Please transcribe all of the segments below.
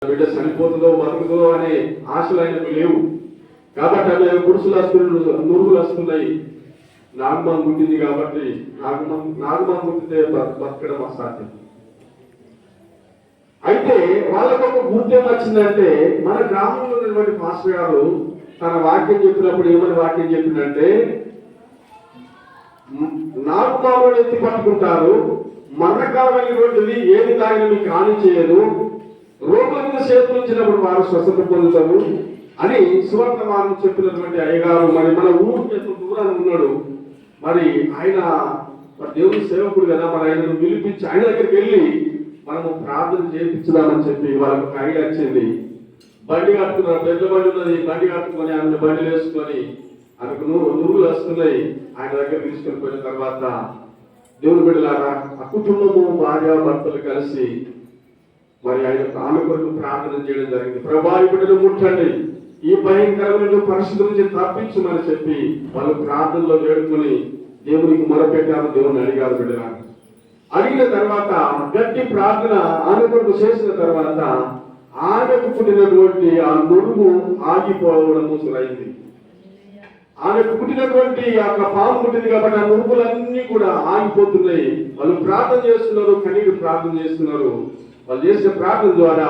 బిడ్డ చనిపోతుందో బతుకుదో అనే ఆశలు ఆయనకు లేవు. కాబట్టి అవి పురుషులు వస్తున్నాయి, నురుగులు వస్తున్నాయి. నాగమాన్ పుట్టింది కాబట్టి నాగమాన్ పుట్టితే బతకడం అసాధ్యం. అయితే వాళ్ళకు ఒక గుర్తేం వచ్చిందంటే, మన గ్రామంలో ఉన్నటువంటి మాస్టర్ గారు తన వాక్యం చెప్పినప్పుడు ఏమని వాక్యం చెప్పిందంటే, నాగమాను ఎత్తి పట్టుకుంటారు, మరణకాలమైనటువంటిది ఏది తాగిన మీకు హాని చేయదు, రోగుల మీద చేతులు ఉంచినప్పుడు వారు స్వస్థత పొందుతారు అని సువర్తమానం చెప్పినటువంటి అయ్యగారు మరి మన ఊరికి ఎంత దూరాన్ని ఉన్నాడు. మరి ఆయన దేవుని సేవకుడు కదా, మరి ఆయనను పిలిపించి ఆయన దగ్గరికి వెళ్ళి మనము ప్రార్థన చేయించుదామని చెప్పి వాళ్ళకు ఒక ఐడియా వచ్చింది. బండి కట్టుకున్నారు, పెద్ద బండి ఉన్నది, బండి కట్టుకొని ఆయన బండి వేసుకొని ఆయనకు నురుగులు వస్తున్నాయి. ఆయన దగ్గర తీసుకొని పోయిన తర్వాత దేవుని బిడ్డలారా ఆ కుటుంబము భార్య భర్తలు కలిసి మరి ఆయన ఆమె కొరకు ప్రార్థన చేయడం జరిగింది. ప్రభా ఈ బిడ్డను ముట్టండి, ఈ భయంకరమైన పరిస్థితుల నుంచి తప్పించమని చెప్పి వాళ్ళు ప్రార్థనలో వేడుకొని దేవునికి మొరపెట్టారు. దేవుని అడిగారు. బిడ్డలా అడిగిన తర్వాత గట్టి ప్రార్థన ఆమె కొరకు చేసిన తర్వాత ఆమెకు పుట్టినటువంటి ఆ నురుగు ఆగిపోవడము సురైంది. ఆమెకు పుట్టినటువంటి ఆ పాము పుట్టింది కాబట్టి ఆ నురుగులన్నీ కూడా ఆగిపోతున్నాయి. వాళ్ళు ప్రార్థన చేస్తున్నారు, కనీరు ప్రార్థన చేస్తున్నారు. వాళ్ళు చేసిన ప్రార్థన ద్వారా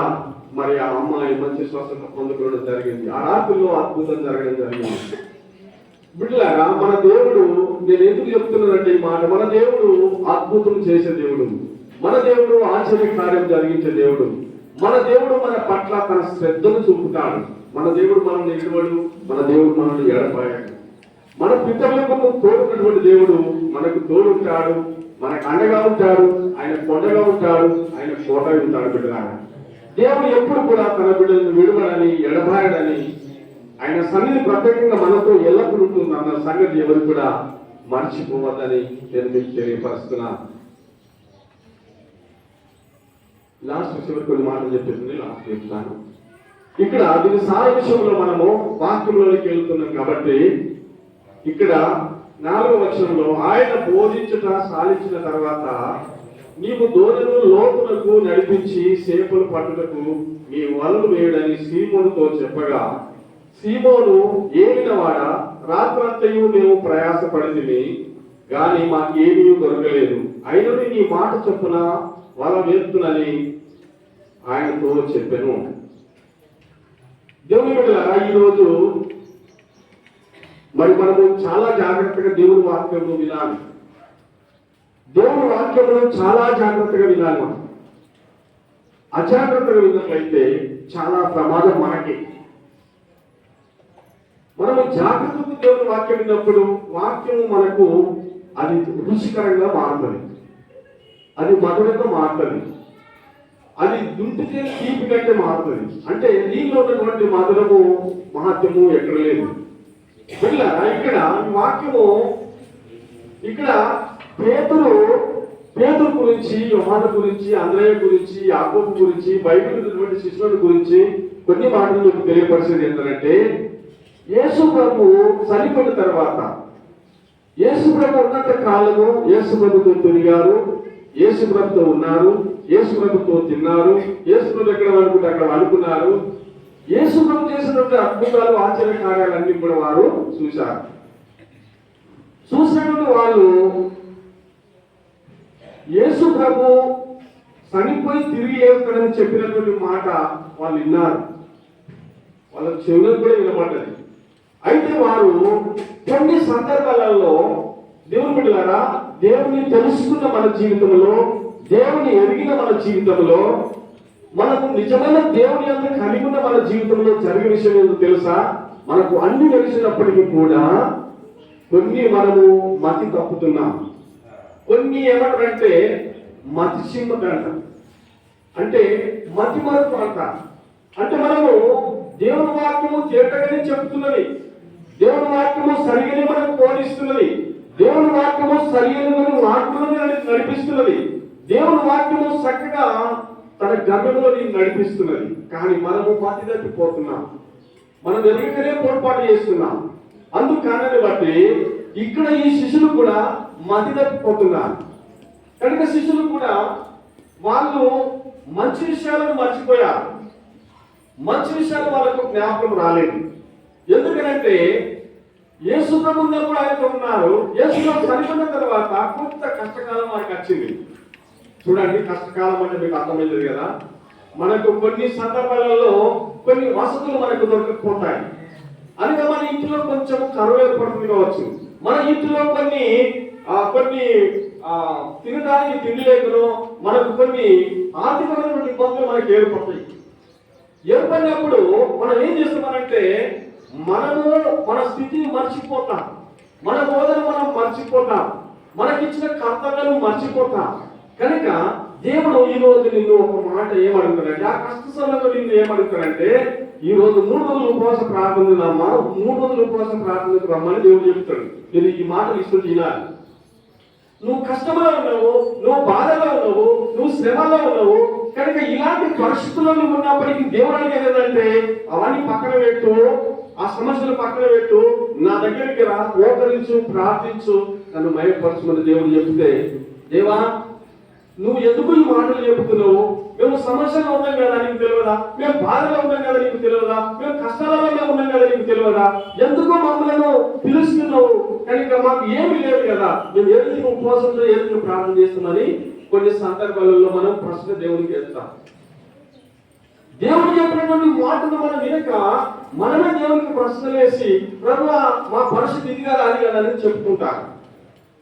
మరి ఆ అమ్మాయి మంచి స్వస్థత పొందుకోవడం జరిగింది. ఆ రాత్రిలో అద్భుతం జరగడం జరిగింది. బిడ్డలారా మన దేవుడు, నేను ఎందుకు చెప్తున్నానంటే ఈ మాట, మన దేవుడు అద్భుతం చేసే దేవుడు, మన దేవుడు ఆశ్చర్య కార్యం జరిగించే దేవుడు, మన దేవుడు మన పట్ల తన శ్రద్ధను చూపుతాడు. మన దేవుడు మనల్ని ఎడవడు, మన దేవుడు మనల్ని ఎడపాయాడు. మన పితరులకు తోడున్నటువంటి దేవుడు మనకు తోడుంటాడు, మనకు అండగా ఉంటాడు, ఆయన కొండగా ఉంటాడు, ఆయన కోటగా ఉంటాడు. బిడ్డలారా దేవుడు ఎప్పుడు కూడా తన బిడ్డలను విడవడని ఎడబాయడని ఆయన సన్నిధి ప్రత్యేకంగా మనతో ఎల్లప్పుడూ ఉంటుంది అన్న సంగతి ఎవరు కూడా మర్చిపోవద్దని నేను మీకు తెలియపరుస్తున్నా. లాస్ట్ చివరి కొన్ని మాటలు చెప్పేసింది, లాస్ట్ చెప్తాను. ఇక్కడ దీని సార విషయంలో మనము వాక్యంలోకి వెళ్తున్నాం కాబట్టి ఇక్కడ 4వ వచనంలో ఆయన బోధించుట సాలించిన తర్వాత నీవు దోణిను లోతులకు నడిపించి చేపలు పట్టుటకు నీ వలలు వేయడని సీమోనుతో చెప్పగా, సీమోను ఏలినవాడ, రాత్రంతయు మేము ప్రయాసపడింది గాని మాకేమీ దొరకలేదు, అయినది నీ మాట చొప్పున వల వేస్తున్నని ఆయనతో చెప్పాను. దేవుని బిడ్డలారా ఈరోజు మరి మనము చాలా జాగ్రత్తగా దేవుని వాక్యము వినాలి. దేవుని వాక్యమును చాలా జాగ్రత్తగా వినాలి. మనం అజాగ్రత్తగా విన్నట్లయితే చాలా ప్రమాదం మనకి. మనము జాగ్రత్తగా దేవుని వాక్యం విన్నప్పుడు వాక్యము మనకు అది రుచికరంగా మారుతుంది, అది మధురంగా మారుతుంది, అది దుంటితే తీపి కంటే మారుతుంది. అంటే దీనిలో ఉన్నటువంటి మధురము మహత్యము ఎక్కడ లేదు. ఇక్కడ వాక్యము ఇక్కడ పేతురు గురించి, యోహాను గురించి, అంద్రయ్య గురించి, యాకోబు గురించి, బైబిల్ ఉన్నటువంటి శిష్యుల గురించి కొన్ని మాటలు మీకు తెలియపరిచేది ఏంటంటే, యేసు ప్రభు చనిపోయిన తర్వాత యేసు ప్రభు ఉన్నంత కాలము యేసు ప్రభుతో తిరిగారు, యేసు ప్రభుతో ఉన్నారు, యేసు ప్రభుతో తిన్నారు, యేసు ప్రభు ఎక్కడ అనుకుంటే అక్కడ అనుకున్నారు. యేసు ప్రభు చేసినటువంటి అద్భుతాలు ఆశ్చర్య కార్యాలన్నీ కూడా వారు చూశారు. చూసినటువంటి వాళ్ళు యేసు ప్రభు చనిపోయి తిరిగి లేస్తాడని చెప్పినటువంటి మాట వాళ్ళు విన్నారు, వాళ్ళ చెవులకు కూడా వినపడ్డది. అయితే వారు కొన్ని సందర్భాలలో దేవుని బిడ్డలారా దేవుని తెలుసుకున్న మన జీవితంలో, దేవుని ఎరిగిన మన జీవితంలో, మనకు నిజమైన దేవుని అంతా కలిగి ఉన్న మన జీవితంలో జరిగే విషయం ఏంటో తెలుసా? మనకు అన్ని తెలిసినప్పటికీ కూడా కొన్ని మనము మతి తప్పుతున్నాం. కొన్ని ఏమంటారంటే మతి సింహత అంట, అంటే మతి మరపు అంట. అంటే మనము దేవుని వాక్యము తేటగానే చెప్తున్నది, దేవుని వాక్యము సరిగానే మనకు బోధిస్తున్నది, దేవుని వాక్యము సరైన మార్పులను నడిపిస్తున్నది, దేవుని వాక్యము చక్కగా తన గమ్యంలో నేను నడిపిస్తున్నది. కానీ మనము మతి తప్పిపోతున్నాం, మనం ఎదురుగానే పొరపాటు చేస్తున్నాం. అందుకని బట్టి ఇక్కడ ఈ శిష్యులు కూడా మతి తప్పిపోతున్నారు. కనుక శిష్యులు కూడా వాళ్ళు మంచి విషయాలను మర్చిపోయారు. మంచి విషయాలు వాళ్ళకు జ్ఞాపకం రాలేదు. ఎందుకనంటే యేసు ప్రభు ఉన్నప్పుడు ఆయనతో ఉన్నారు. యేసు ప్రభు చనిపోయిన తర్వాత కొంత కష్టకాలం వారికి వచ్చింది. చూడండి, కష్టకాలం అంటే మీకు అర్థమైంది కదా. మనకు కొన్ని సందర్భాలలో కొన్ని వసతులు మనకు దొరకకపోతాయి. అనగా మన ఇంట్లో కొంచెం కరువు ఏర్పడుతుంది కావచ్చు. మన ఇంట్లో కొన్ని తినడానికి తిండి లేకనో మనకు కొన్ని ఆర్థికమైన ఇబ్బందులు మనకు ఏర్పడతాయి. ఏర్పడినప్పుడు మనం ఏం చేస్తున్నామంటే మనము మన స్థితిని మర్చిపోతాం, మన బోధన మనం మర్చిపోతాం, మనకిచ్చిన కర్తవ్యాలు మర్చిపోతాం. కనుక దేవుడు ఈ రోజు నిన్ను ఒక మాట ఏమడుగుతాడంటే, ఆ కష్ట సమయంలో నిన్ను ఏమడుగుతాడంటే, ఈ రోజు 3 రోజులు ఉపవాస ప్రార్థన రమ్మా, 3 రోజులు ఉపవాస ప్రార్థనకు రమ్మని దేవుడు చెప్తాడు. నేను ఈ మాటలు ఇస్తూ తినాలి. నువ్వు కష్టంలో ఉన్నావు, నువ్వు బాధలో ఉన్నావు, నువ్వు శ్రమలో ఉన్నావు. కనుక ఇలాంటి పరిస్థితుల్లో నువ్వు ఉన్నప్పటికీ దేవుడు అనేది ఏంటంటే అవన్నీ పక్కన పెట్టు, ఆ సమస్యలు పక్కన పెట్టు, నా దగ్గరికి రా, మోకరించు, ప్రార్థించు, నన్ను మయపరచుమని దేవుడు చెప్తే, దేవా నువ్వు ఎందుకు ఈ మాటలు చెబుతున్నావు? మేము సమస్యలో ఉన్నాం కదా నీకు తెలియదా? మేము బాధలో ఉన్నాం కదా నీకు తెలియదా? మేము కష్టాలలో ఉన్నాం కదా నీకు తెలియదా? ఎందుకు మమ్మల్ని పిలుస్తున్నావు? కనుక మాకు ఏమి లేదు కదా, మేము ఏది ఉపవాసంతో ఏది ప్రార్థన చేస్తున్నామని కొన్ని సందర్భాలలో మనం ప్రశ్న దేవునికి వేస్తాం. దేవుడు చెప్పినటువంటి మాటను మనం వినక మనమే దేవునికి ప్రశ్నలు వేసి, ప్రభువా మా పరిస్థితి ఇది కదా అది కదా అని చెప్పుకుంటారు.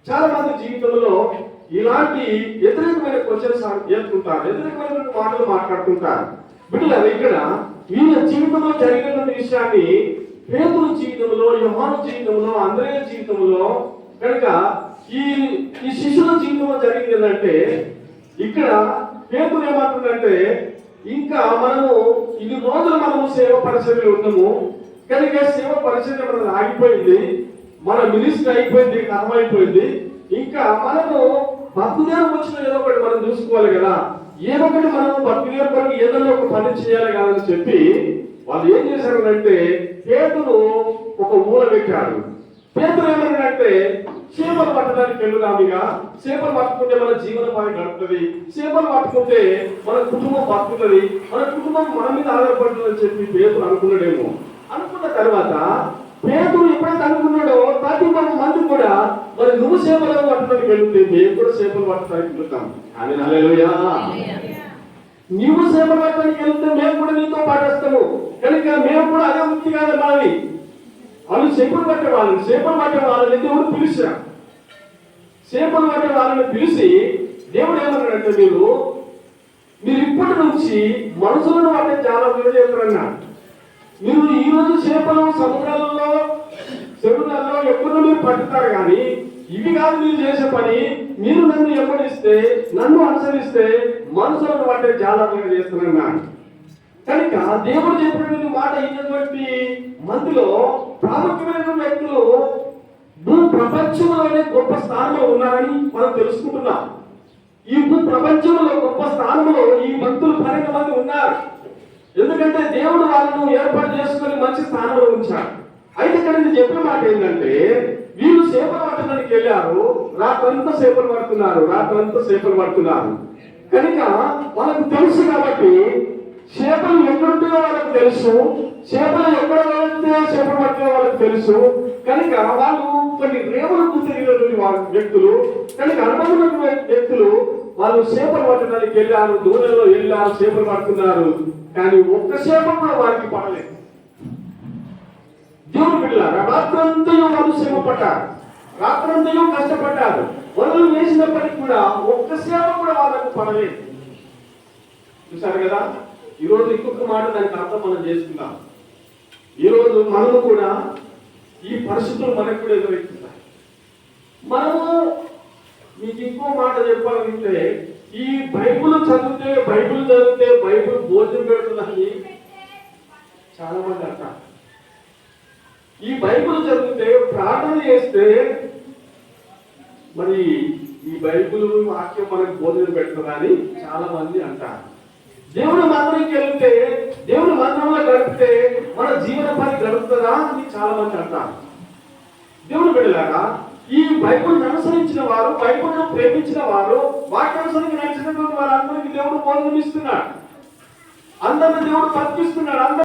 చాలా మంది జీవితంలో ఇలాంటి వ్యతిరేకమైన క్వశ్చన్స్ చేస్తుంటారు, వ్యతిరేకమైన మాటలు మాట్లాడుతుంటారు. బిడ్డలారా, ఇక్కడ వీళ్ళ జీవితంలో జరిగినటువంటి విషయాన్ని పేతురు జీవితంలో, యోహాను జీవితంలో, అంద్రేయ జీవితంలో, కనుక ఈ శిష్యుల జీవితంలో జరిగింది ఏంటంటే, ఇక్కడ పేతురు ఏమంటుందంటే, ఇంకా మనము ఇన్ని రోజులు మనము సేవ పరిచర్యలు ఉన్నాము, కనుక సేవ పరిచర్య మనది ఆగిపోయింది, మన మినిస్ట్రీ అయిపోయింది, కర్మ అయిపోయింది. ఇంకా మనము బతుకుదేరు వచ్చిన ఏదో ఒకటి మనం చూసుకోవాలి కదా, ఏదో ఒకటి మనం బతుకుదేరు కొరకు ఏదైనా ఒక పని చేయాలి కదా అని చెప్పి వాళ్ళు ఏం చేశారు అంటే, పేతురు ఒక మూల పెట్టాడు. పేతురు ఏమన్నాడంటే, చేపలు పట్టడానికి వెళ్ళుదామిగా, చేపలు పట్టుకుంటే మన జీవనోపాధి గడుపుతుంది, చేపలు పట్టుకుంటే మన కుటుంబం బతుకుతుంది, మన కుటుంబం మన మీద ఆధారపడుతుందని చెప్పి పేతురు అనుకున్నాడేమో. అనుకున్న తర్వాత పేతురు ఎప్పుడైతే అనుకున్నాడో ప్రతి మంది కూడా, మరి నువ్వు చేపలు పట్టడానికి వెళ్తే మేము కూడా చేపలు పట్టడానికి వెళ్తాం అని, హల్లెలూయా. నువ్వు చేపలు పట్టడానికి వెళ్తే మేము కూడా నీతో పాటిస్తాము, కనుక మేము కూడా అదే వృత్తి కాదు మనది. వాళ్ళు చేపలు పట్టే వాళ్ళని దేవుడు పిలిచా. చేపలు పట్టే వాళ్ళని పిలిచి దేవుడు ఏమన్నాడంటే, మీరు ఇప్పటి నుంచి మనుషులను పట్టే చాలా చేస్తారన్నాడు. మీరు ఈ రోజు చేపలు సముద్రాలలో, చెరువులలో ఎప్పుడు మీరు పట్టుతారు, కానీ ఇవి కాదు మీరు చేసే పని. మీరు నన్ను ఎప్పటిస్తే, నన్ను అనుసరిస్తే మనుషులను పట్టే జాగ్రత్తగా చేస్తున్నాను. కనుక దేవుడు చెప్పినటువంటి మాట ఇచ్చినటువంటి మందిలో ప్రాముఖ్యమైన వ్యక్తులు భూ ప్రపంచంలోనే గొప్ప స్థానంలో ఉన్నారని మనం తెలుసుకుంటున్నాం. ఈ భూ ప్రపంచంలో గొప్ప స్థానంలో ఈ భక్తులు 12 మంది ఉన్నారు. ఎందుకంటే దేవుడు వాళ్ళను ఏర్పాటు చేసుకుని మంచి స్థానంలో ఉంచాడు. అయితే ఇక్కడ నేను చెప్పిన మాట ఏంటంటే, వీళ్ళు చేపలు పట్టడానికి వెళ్ళారు, రాత్రంతా చేపలు పడుతున్నారు. కనుక వాళ్ళకు తెలుసు కాబట్టి, చేపలు ఎక్కడుంటాయో వాళ్ళకు తెలుసు, చేపలు ఎక్కడ వెళ్తే చేపలు పట్టిన వాళ్ళకి తెలుసు. కనుక వాళ్ళు కొన్ని రేవులకు తిరిగినటువంటి వ్యక్తులు, కనుక అనుభవం వ్యక్తులు, వాళ్ళు చేపలు పట్టడానికి వెళ్ళారు, దూరంలో వెళ్ళారు, చేపలు పడుతున్నారు. కానీ ఒక్క చేప కూడా వారికి పడలేదు. దేవుడు బిడ్డలారా, రాత్రంతయు వాళ్ళు శ్రమ పడ్డారు, రాత్రంతయు కష్టపడ్డారు. వలలు వేసినప్పటికీ కూడా ఒక్క చేప కూడా వాళ్ళకు పడలేదు. చూసారు కదా. ఈరోజు ఇంకొక మాట దానికి అర్థం మనం చేసుకుందాం. ఈరోజు మనము కూడా ఈ పరిస్థితులు మనకు కూడా ఎదురవుతున్నాయి. మనము మీకు ఇంకో మాట చెప్పాలంటే, ఈ బైబిల్ చదివితే బైబిల్ భోజనం పెడుతుందని చాలా మంది అంటారు. ఈ బైబిల్ చదివితే ప్రార్థన చేస్తే మరి ఈ బైబిల్ వాక్యం మనకు భోజనం పెడుతుందని చాలా మంది అంటారు. దేవుని మందిరంకి వెళ్తే, దేవుని మందిరంలో గడిపితే మన జీవన పని గడుపుతుందా అని చాలా మంది అంటారు. దేవుని బిడ్డలారా, ఈ బైబిల్ని అనుసరించిన వారు, బైబిల్ను ప్రేమించిన వారు, వాక్యానుసరించి నడిచినటువంటి వారందరికీ దేవుడు భోజనం ఇస్తున్నాడు. అందరిని దేవుడు బతికిస్తున్నాడు.